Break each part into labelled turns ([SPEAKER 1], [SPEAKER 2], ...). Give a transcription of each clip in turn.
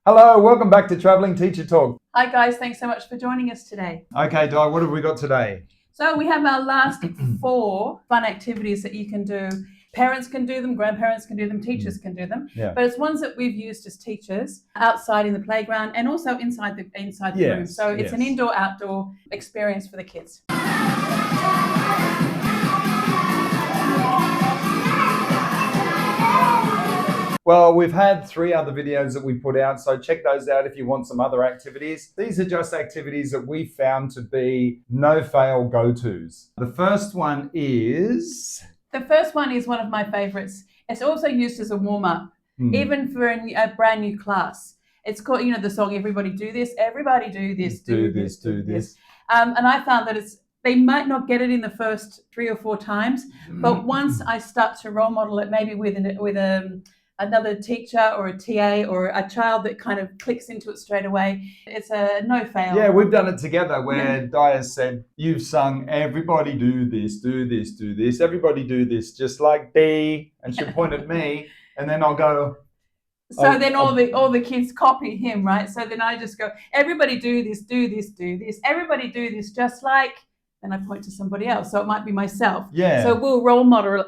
[SPEAKER 1] Hello, welcome back to Travelling Teacher Talk.
[SPEAKER 2] Hi guys, thanks so much for joining us today.
[SPEAKER 1] Okay, Di, what have we got today?
[SPEAKER 2] So we have our last 4 fun activities that you can do. Parents can do them, grandparents can do them, teachers can do them.
[SPEAKER 1] Yeah.
[SPEAKER 2] But it's ones that we've used as teachers outside in the playground and also inside the room. So it's an indoor-outdoor experience for the kids.
[SPEAKER 1] Well, we've had 3 other videos that we put out, so check those out if you want some other activities. These are just activities that we found to be no-fail go-tos. The first one is
[SPEAKER 2] one of my favorites. It's also used as a warm-up, even for a brand new class. It's called, the song, everybody do this, do this. And I found that they might not get it in the first 3 or 4 times, but once I start to role model it, maybe with another teacher or a TA or a child that kind of clicks into it straight away, it's a no fail.
[SPEAKER 1] Yeah, we've done it together where Di has said, you've sung everybody do this, everybody do this, just like D, and she'll point at me, and then I'll go.
[SPEAKER 2] So then all the kids copy him, right? So then I just go, everybody do this, everybody do this, just like, and I point to somebody else. So it might be myself.
[SPEAKER 1] Yeah.
[SPEAKER 2] So we'll role model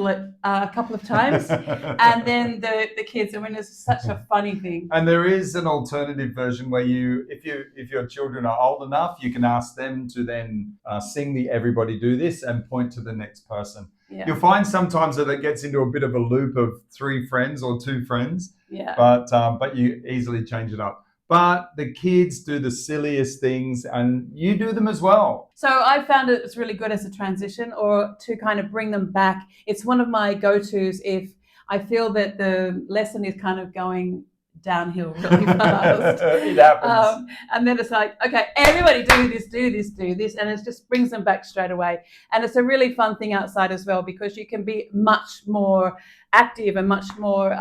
[SPEAKER 2] it a couple of times, and then the kids. I mean, it's such a funny thing.
[SPEAKER 1] And there is an alternative version where if your children are old enough, you can ask them to then sing the "Everybody Do This" and point to the next person.
[SPEAKER 2] Yeah.
[SPEAKER 1] You'll find sometimes that it gets into a bit of a loop of 3 friends or 2 friends.
[SPEAKER 2] Yeah.
[SPEAKER 1] But you easily change it up. But the kids do the silliest things and you do them as well.
[SPEAKER 2] So I found it's really good as a transition or to kind of bring them back. It's one of my go-tos if I feel that the lesson is kind of going downhill really fast.
[SPEAKER 1] It happens.
[SPEAKER 2] And then it's like, okay, everybody do this. And it just brings them back straight away. And it's a really fun thing outside as well, because you can be much more active and much more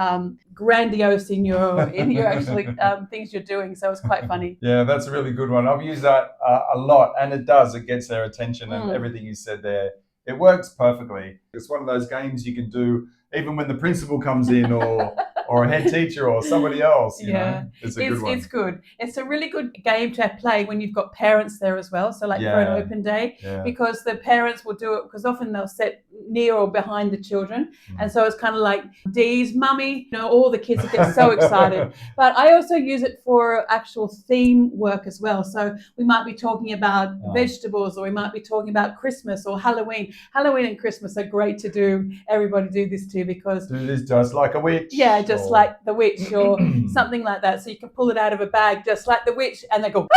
[SPEAKER 2] grandiose in your actually things you're doing. So it's quite funny.
[SPEAKER 1] Yeah, that's a really good one. I've used that a lot, and it gets their attention, and everything you said there, it works perfectly. It's one of those games you can do even when the principal comes in or a head teacher or somebody else, you know. It's a good one.
[SPEAKER 2] It's good. It's a really good game to play when you've got parents there as well. So like for an open day, because the parents will do it, because often they'll sit near or behind the children. And so it's kind of like Dee's mummy, all the kids get so excited. But I also use it for actual theme work as well. So we might be talking about vegetables, or we might be talking about Christmas or Halloween. Halloween and Christmas are great to do. Everybody do this too, because
[SPEAKER 1] do this just like a witch.
[SPEAKER 2] Yeah, just like the witch or something like that. So you can pull it out of a bag just like the witch, and they go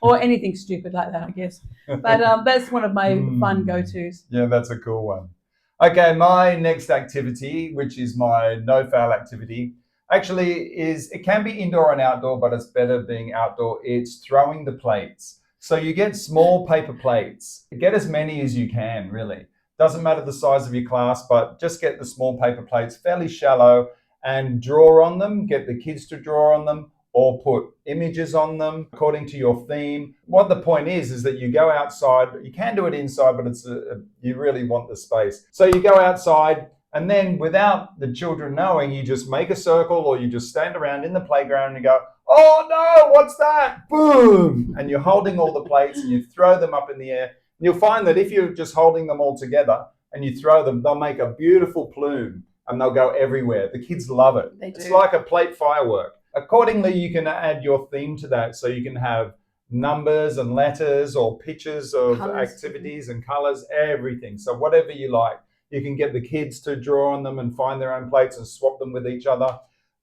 [SPEAKER 2] or anything stupid like that, I guess. But that's one of my fun go-tos.
[SPEAKER 1] Yeah, that's a cool one. Okay, my next activity, which is my no-fail activity, actually it can be indoor and outdoor, but it's better being outdoor. It's throwing the plates. So you get small paper plates. Get as many as you can, really. Doesn't matter the size of your class, but just get the small paper plates, fairly shallow, and draw on them. Get the kids to draw on them or put images on them according to your theme. What the point is that you go outside. You can do it inside, but you really want the space. So you go outside, and then without the children knowing, you just make a circle, or you just stand around in the playground and you go, oh no, what's that? Boom! And you're holding all the plates and you throw them up in the air. You'll find that if you're just holding them all together and you throw them, they'll make a beautiful plume and they'll go everywhere. The kids love it.
[SPEAKER 2] They do.
[SPEAKER 1] It's like a plate firework. Accordingly, you can add your theme to that. So you can have numbers and letters or pictures of activities and colors, everything. So whatever you like, you can get the kids to draw on them and find their own plates and swap them with each other.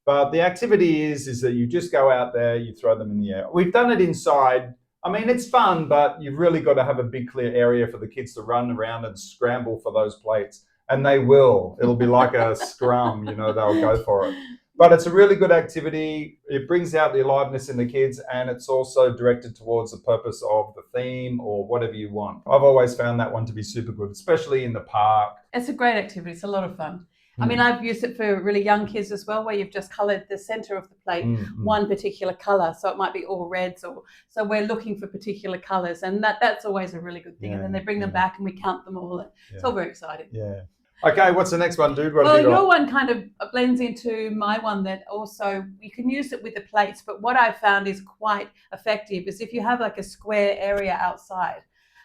[SPEAKER 1] But the activity is that you just go out there, you throw them in the air. We've done it inside. I mean, it's fun, but you've really got to have a big clear area for the kids to run around and scramble for those plates. And they will. It'll be like a scrum, they'll go for it. But it's a really good activity. It brings out the aliveness in the kids, and it's also directed towards the purpose of the theme or whatever you want. I've always found that one to be super good, especially in the park.
[SPEAKER 2] It's a great activity. It's a lot of fun. I mean, I've used it for really young kids as well, where you've just coloured the centre of the plate one particular colour. So it might be all reds, so we're looking for particular colours, and that's always a really good thing. And then they bring them back and we count them all. It's all very exciting.
[SPEAKER 1] Yeah. Okay, what's the next one, dude? What have
[SPEAKER 2] Well,
[SPEAKER 1] you got?
[SPEAKER 2] your one kind of blends into my one that also you can use it with the plates, but what I found is quite effective is if you have like a square area outside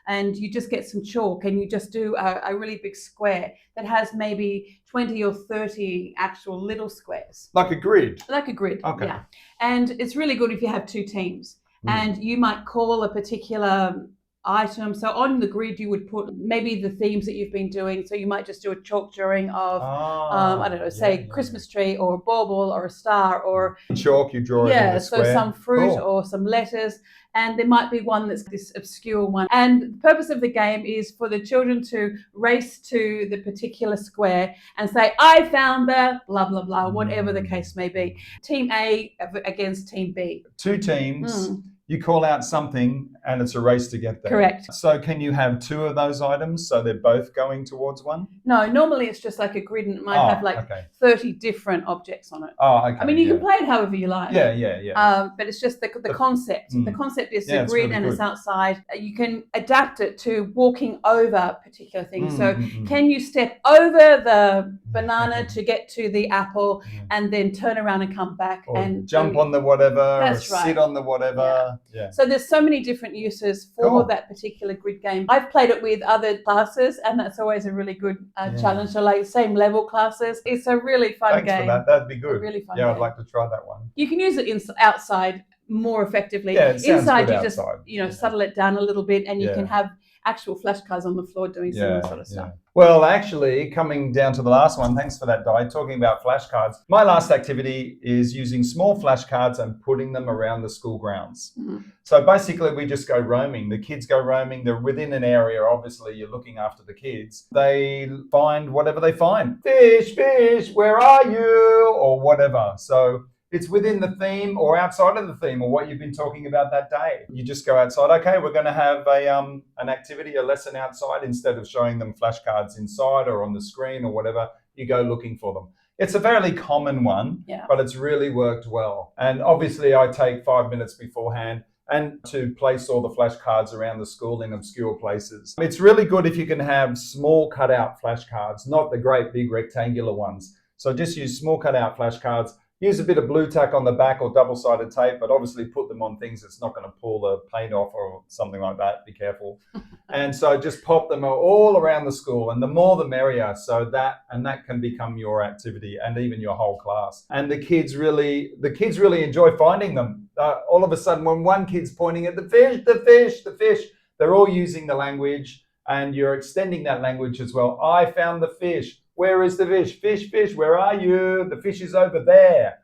[SPEAKER 2] and you just get some chalk and you just do a really big square that has maybe 20 or 30 actual little squares.
[SPEAKER 1] Like a grid?
[SPEAKER 2] Like a grid,
[SPEAKER 1] Okay.
[SPEAKER 2] yeah. And it's really good if you have two teams. And you might call a particular item. So on the grid, you would put maybe the themes that you've been doing. So you might just do a chalk drawing of, I don't know, say Christmas tree or a bauble or a star or
[SPEAKER 1] chalk. You draw it in the square.
[SPEAKER 2] So some fruit or some letters. And there might be one that's this obscure one. And the purpose of the game is for the children to race to the particular square and say, I found the blah, blah, blah, whatever the case may be. Team A against Team B.
[SPEAKER 1] Two teams. You call out something and it's a race to get there.
[SPEAKER 2] Correct.
[SPEAKER 1] So can you have two of those items so they're both going towards one?
[SPEAKER 2] No, normally it's just like a grid and it might have like 30 different objects on it.
[SPEAKER 1] Oh, okay.
[SPEAKER 2] I mean, you can play it however you like.
[SPEAKER 1] Yeah.
[SPEAKER 2] But it's just the concept. The concept is a grid and it's outside. You can adapt it to walking over particular things. So can you step over the banana to get to the apple and then turn around and come back
[SPEAKER 1] or
[SPEAKER 2] and
[SPEAKER 1] jump on the whatever,
[SPEAKER 2] that's
[SPEAKER 1] or
[SPEAKER 2] right.
[SPEAKER 1] sit on the whatever. Yeah.
[SPEAKER 2] So there's so many different uses for that particular grid game. I've played it with other classes and that's always a really good challenge. So like same level classes. It's a really fun game.
[SPEAKER 1] Thanks for that. That'd be good.
[SPEAKER 2] A really fun
[SPEAKER 1] game.
[SPEAKER 2] I'd
[SPEAKER 1] like to try that one.
[SPEAKER 2] You can use it outside more effectively.
[SPEAKER 1] Yeah, it sounds
[SPEAKER 2] inside
[SPEAKER 1] good
[SPEAKER 2] you
[SPEAKER 1] outside.
[SPEAKER 2] just settle it down a little bit and you can have actual flashcards on the floor doing similar sort of stuff.
[SPEAKER 1] Well, actually, coming down to the last one, thanks for that, Di, talking about flashcards. My last activity is using small flashcards and putting them around the school grounds. So basically, we just go roaming. The kids go roaming. They're within an area. Obviously, you're looking after the kids. They find whatever they find. Fish, fish, where are you? Or whatever. So it's within the theme or outside of the theme or what you've been talking about that day. You just go outside. Okay, we're going to have an activity, a lesson outside. Instead of showing them flashcards inside or on the screen or whatever, you go looking for them. It's a fairly common one, but it's really worked well. And obviously I take 5 minutes beforehand and to place all the flashcards around the school in obscure places. It's really good if you can have small cutout flashcards, not the great big rectangular ones. So just use small cutout flashcards. Use a bit of blue tack on the back or double-sided tape, but obviously put them on things that's not going to pull the paint off or something like that. Be careful. And so just pop them all around the school, and the more the merrier. So that can become your activity and even your whole class. And the kids really enjoy finding them. All of a sudden, when one kid's pointing at the fish, the fish, the fish, they're all using the language, and you're extending that language as well. I found the fish. Where is the fish? Fish, fish, where are you? The fish is over there.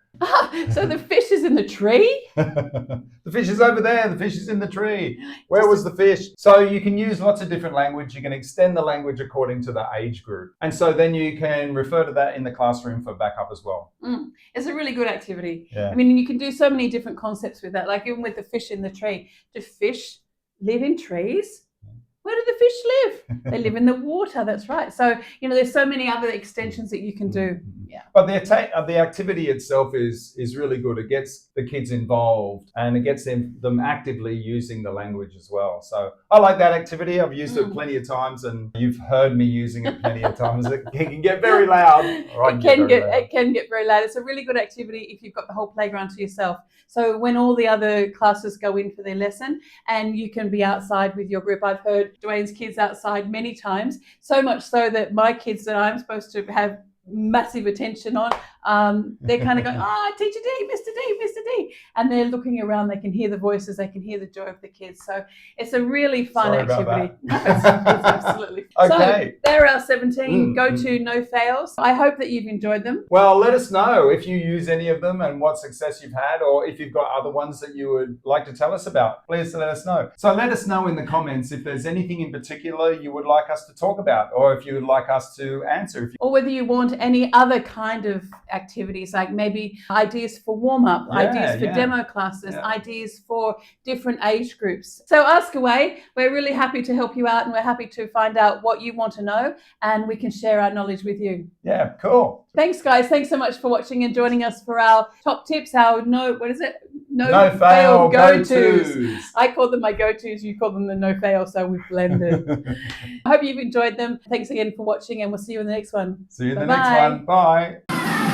[SPEAKER 2] So the fish is in the tree?
[SPEAKER 1] The fish is over there. The fish is in the tree. Where was the fish? So you can use lots of different language. You can extend the language according to the age group. And so then you can refer to that in the classroom for backup as well.
[SPEAKER 2] It's a really good activity.
[SPEAKER 1] Yeah.
[SPEAKER 2] I mean, you can do so many different concepts with that. Like even with the fish in the tree. Do fish live in trees? Where do the fish live? They live in the water. That's right. So, there's so many other extensions that you can do. Yeah.
[SPEAKER 1] But the activity itself is really good. It gets the kids involved and it gets them actively using the language as well. So I like that activity. I've used it plenty of times and you've heard me using it plenty of times. It can get very loud. It
[SPEAKER 2] can get very loud. It's a really good activity if you've got the whole playground to yourself. So when all the other classes go in for their lesson and you can be outside with your group. I've heard Dwayne's kids outside many times, so much so that my kids that I'm supposed to have massive attention on, they're kind of going, Teacher D, Mr. D, Mr. D. And they're looking around, they can hear the voices, they can hear the joy of the kids. So it's a really fun activity. It's absolutely fun.
[SPEAKER 1] Okay.
[SPEAKER 2] So there are our 17 go-to no fails. I hope that you've enjoyed them.
[SPEAKER 1] Well, let us know if you use any of them and what success you've had, or if you've got other ones that you would like to tell us about. Please let us know. So let us know in the comments if there's anything in particular you would like us to talk about, or if you would like us to answer.
[SPEAKER 2] Or whether you want any other kind of activities, like maybe ideas for warm-up, ideas for demo classes, ideas for different age groups. So ask away. We're really happy to help you out and we're happy to find out what you want to know and we can share our knowledge with you.
[SPEAKER 1] Yeah, cool.
[SPEAKER 2] Thanks, guys. Thanks so much for watching and joining us for our top tips, our no
[SPEAKER 1] No fail go-tos.
[SPEAKER 2] I call them my go-tos, you call them the no fail, so we've blended. I hope you've enjoyed them. Thanks again for watching, and we'll see you in the next one.
[SPEAKER 1] See you in the next one. Bye.